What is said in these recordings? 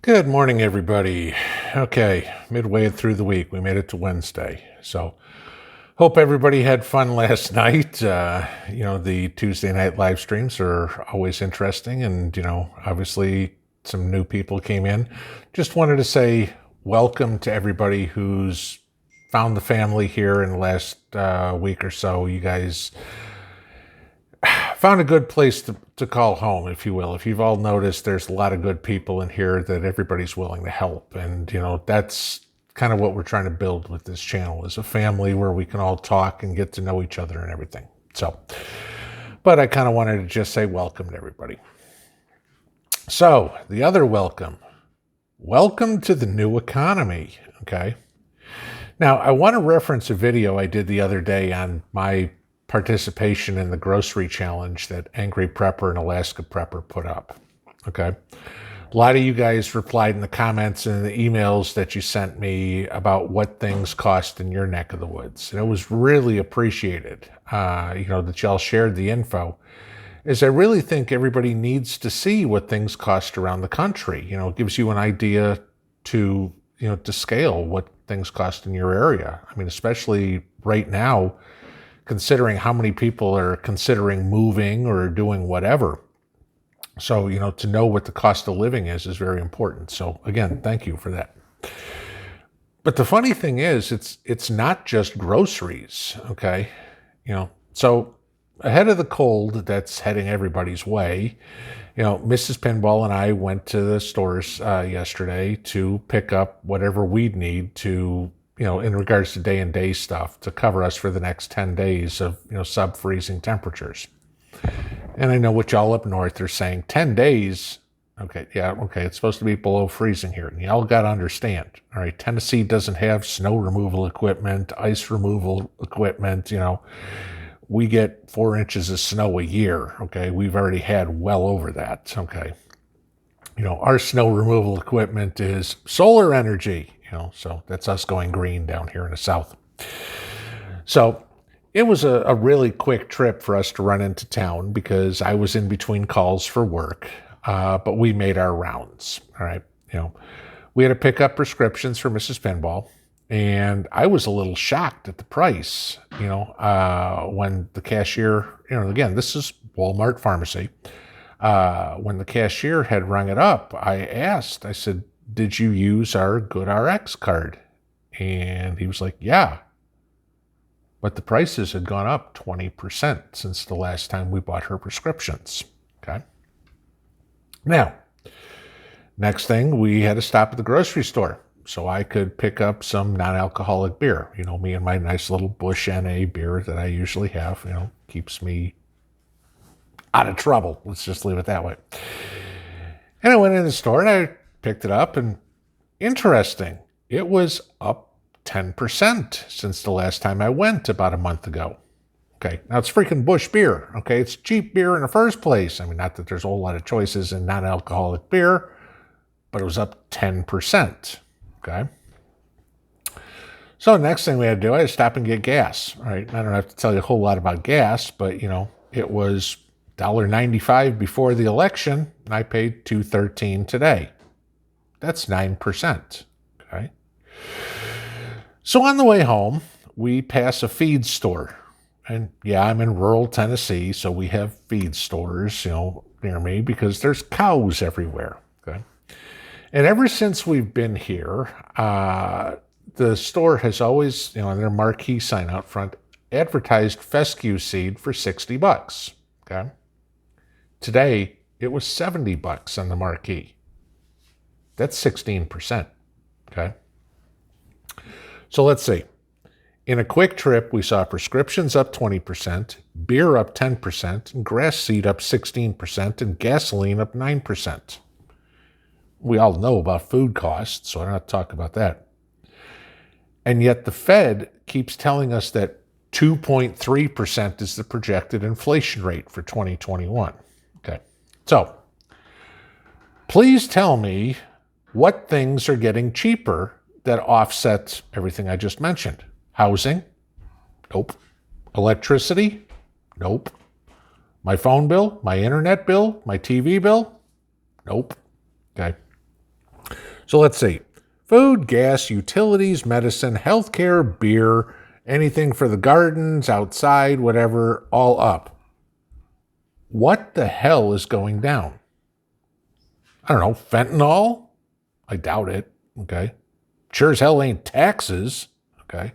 Good morning, everybody. Okay, midway through the week, we made it to Wednesday. So, hope everybody had fun last night. The Tuesday night live streams are always interesting, and obviously some new people came in. Just wanted to say welcome to everybody who's found the family here in the last week or so. You guys found a good place to call home, if you will. If you've all noticed, there's a lot of good people in here that everybody's willing to help. And, that's kind of what we're trying to build with this channel, is a family where we can all talk and get to know each other and everything. So, but I kind of wanted to just say welcome to everybody. So, the other welcome to the new economy, okay? Now, I want to reference a video I did the other day on my participation in the grocery challenge that Angry Prepper and Alaska Prepper put up. Okay. A lot of you guys replied in the comments and the emails that you sent me about what things cost in your neck of the woods. And it was really appreciated, that y'all shared the info, as I really think everybody needs to see what things cost around the country. It gives you an idea to scale what things cost in your area. I mean, especially right now, considering how many people are considering moving or doing whatever. So, to know what the cost of living is very important. So again, thank you for that. But the funny thing is, it's not just groceries, okay? So ahead of the cold that's heading everybody's way, Mrs. Pinball and I went to the stores yesterday to pick up whatever we'd need to in regards to day and day stuff to cover us for the next 10 days of, sub-freezing temperatures. And I know what y'all up north are saying, 10 days. Okay. Yeah. Okay. It's supposed to be below freezing here. And y'all got to understand. All right. Tennessee doesn't have snow removal equipment, ice removal equipment. We get 4 inches of snow a year. Okay. We've already had well over that. Okay. Our snow removal equipment is solar energy. So that's us going green down here in the South. So it was a really quick trip for us to run into town because I was in between calls for work, but we made our rounds. All right. We had to pick up prescriptions for Mrs. Pinball, and I was a little shocked at the price, when the cashier, again, this is Walmart pharmacy. When the cashier had rung it up, I said, "Did you use our GoodRx card?" And he was like, "Yeah." But the prices had gone up 20% since the last time we bought her prescriptions. Okay. Now, next thing, we had to stop at the grocery store so I could pick up some non-alcoholic beer. Me and my nice little Busch NA beer that I usually have, keeps me out of trouble. Let's just leave it that way. And I went in the store and I picked it up, and interesting, it was up 10% since the last time I went about a month ago. Okay, now it's freaking Busch beer. Okay, it's cheap beer in the first place. I mean, not that there's a whole lot of choices in non-alcoholic beer, but it was up 10%. Okay. So next thing we had to do, I had to stop and get gas. All right, I don't have to tell you a whole lot about gas, but it was $1.95 before the election, and I paid $2.13 today. That's 9%. Okay. So on the way home, we pass a feed store. And yeah, I'm in rural Tennessee, so we have feed stores, near me because there's cows everywhere. Okay. And ever since we've been here, the store has always, on their marquee sign out front, advertised fescue seed for $60. Okay. Today, it was $70 on the marquee. That's 16%. Okay. So let's see. In a quick trip, we saw prescriptions up 20%, beer up 10%, and grass seed up 16%, and gasoline up 9%. We all know about food costs, so I don't have to talk about that. And yet the Fed keeps telling us that 2.3% is the projected inflation rate for 2021. Okay. So please tell me what things are getting cheaper that offset everything I just mentioned. Housing? Nope. Electricity? Nope. My phone bill? My internet bill? My TV bill? Nope. Okay. So let's see. Food, gas, utilities, medicine, healthcare, beer, anything for the gardens, outside, whatever, all up. What the hell is going down? I don't know, fentanyl? I doubt it, okay? Sure as hell ain't taxes, okay?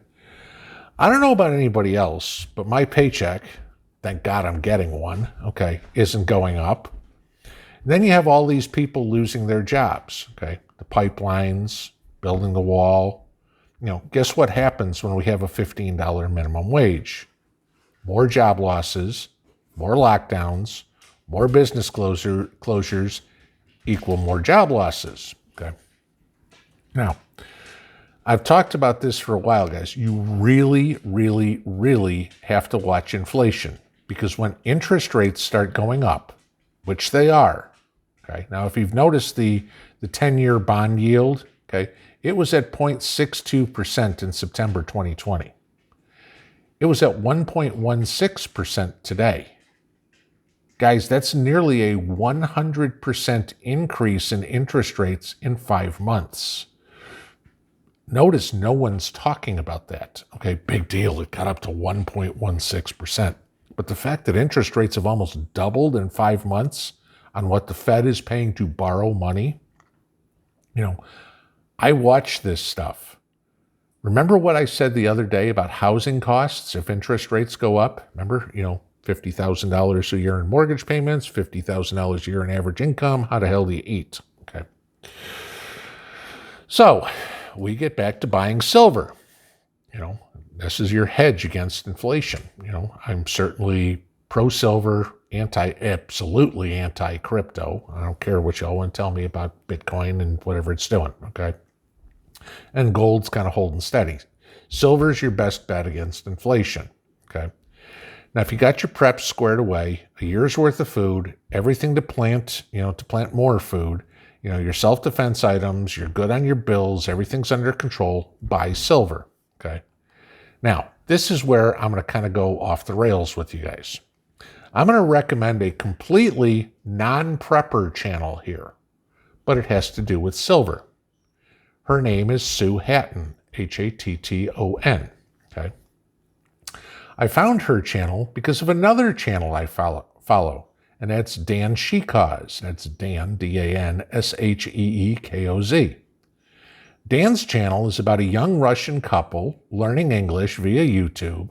I don't know about anybody else, but my paycheck, thank God I'm getting one, okay, isn't going up. Then you have all these people losing their jobs, okay? The pipelines, building the wall. Guess what happens when we have a $15 minimum wage? More job losses, more lockdowns, more business closures equal more job losses, okay? Now, I've talked about this for a while, guys. You really, really, really have to watch inflation, because when interest rates start going up, which they are, okay? Now, if you've noticed the 10-year bond yield, okay, it was at 0.62% in September 2020. It was at 1.16% today. Guys, that's nearly a 100% increase in interest rates in 5 months. Notice no one's talking about that. Okay, big deal. It got up to 1.16%. But the fact that interest rates have almost doubled in 5 months on what the Fed is paying to borrow money, I watch this stuff. Remember what I said the other day about housing costs if interest rates go up? Remember, $50,000 a year in mortgage payments, $50,000 a year in average income. How the hell do you eat? Okay. So we get back to buying silver. This is your hedge against inflation. I'm certainly pro-silver, absolutely anti-crypto. I don't care what y'all want to tell me about Bitcoin and whatever it's doing, okay? And gold's kind of holding steady. Silver's your best bet against inflation, okay? Now, if you got your preps squared away, a year's worth of food, everything to plant, to plant more food, your self-defense items, you're good on your bills, everything's under control, buy silver, okay? Now, this is where I'm going to kind of go off the rails with you guys. I'm going to recommend a completely non-prepper channel here, but it has to do with silver. Her name is Sue Hatton, Hatton, okay? I found her channel because of another channel I follow, and that's Dan Shekoz. That's Dan, Dansheekoz. Dan's channel is about a young Russian couple learning English via YouTube,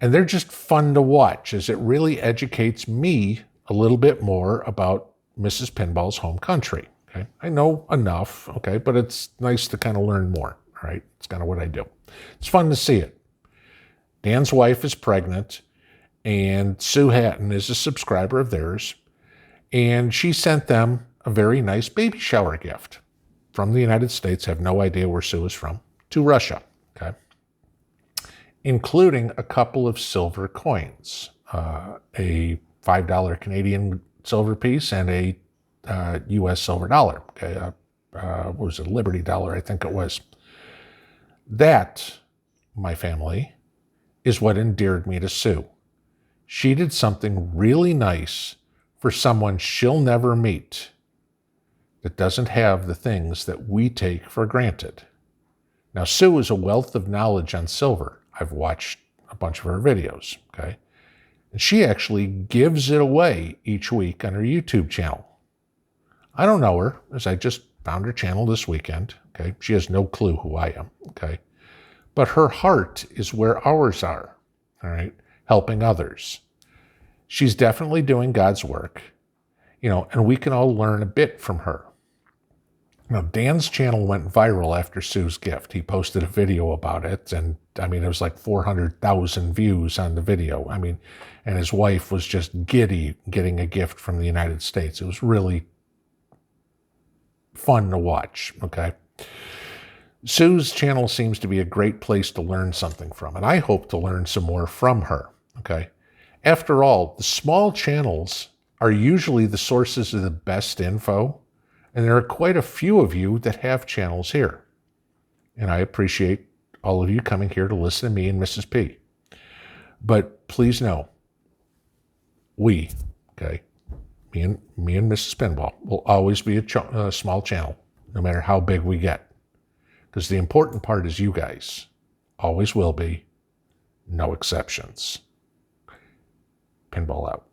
and they're just fun to watch as it really educates me a little bit more about Mrs. Pinball's home country. Okay, I know enough, okay, but it's nice to kind of learn more, all right? It's kind of what I do. It's fun to see it. Dan's wife is pregnant, and Sue Hatton is a subscriber of theirs, and she sent them a very nice baby shower gift from the United States, have no idea where Sue is from, to Russia, okay? Including a couple of silver coins, a $5 Canadian silver piece and a U.S. silver dollar, okay? What was it, Liberty dollar, I think it was. That, my family, is what endeared me to Sue. She did something really nice for someone she'll never meet that doesn't have the things that we take for granted. Now, Sue is a wealth of knowledge on silver. I've watched a bunch of her videos, okay? And she actually gives it away each week on her YouTube channel. I don't know her, as I just found her channel this weekend, okay? She has no clue who I am, okay? But her heart is where ours are, all right? Helping others. She's definitely doing God's work, and we can all learn a bit from her. Now, Dan's channel went viral after Sue's gift. He posted a video about it, and it was like 400,000 views on the video. And his wife was just giddy getting a gift from the United States. It was really fun to watch, okay? Sue's channel seems to be a great place to learn something from, and I hope to learn some more from her, okay? After all, the small channels are usually the sources of the best info, and there are quite a few of you that have channels here. And I appreciate all of you coming here to listen to me and Mrs. P. But please know, me and Mrs. Pinball, will always be a small channel. no matter how big we get. Because the important part is you guys. Always will be. No exceptions. Pinball out.